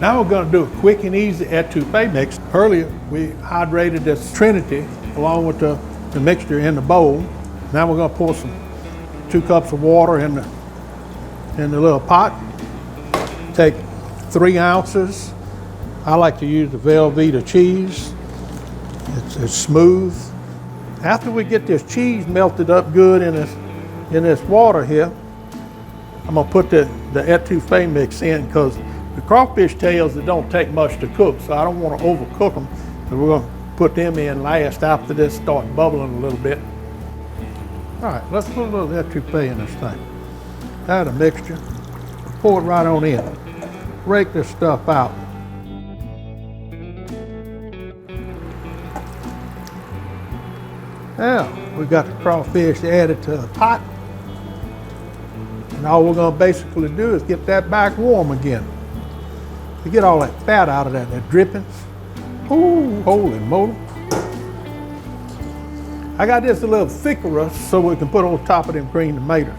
Now we're going to do a quick and easy etouffee mix. Earlier we hydrated this Trinity along with the mixture in the bowl. Now we're going to pour 2 cups of water in the little pot. Take 3 ounces. I like to use the Velveeta cheese. It's smooth. After we get this cheese melted up good in this water here, I'm gonna put the etouffee mix in, because the crawfish tails, it don't take much to cook, so I don't want to overcook them. So we're gonna put them in last after this start bubbling a little bit. All right, let's put a little etouffee in this thing. Add a mixture, pour it right on in. Rake this stuff out. Now, we got the crawfish added to the pot. And all we're gonna basically do is get that back warm again. To get all that fat out of that drippings. Ooh, holy moly. I got this a little thicker so we can put on top of them green tomatoes.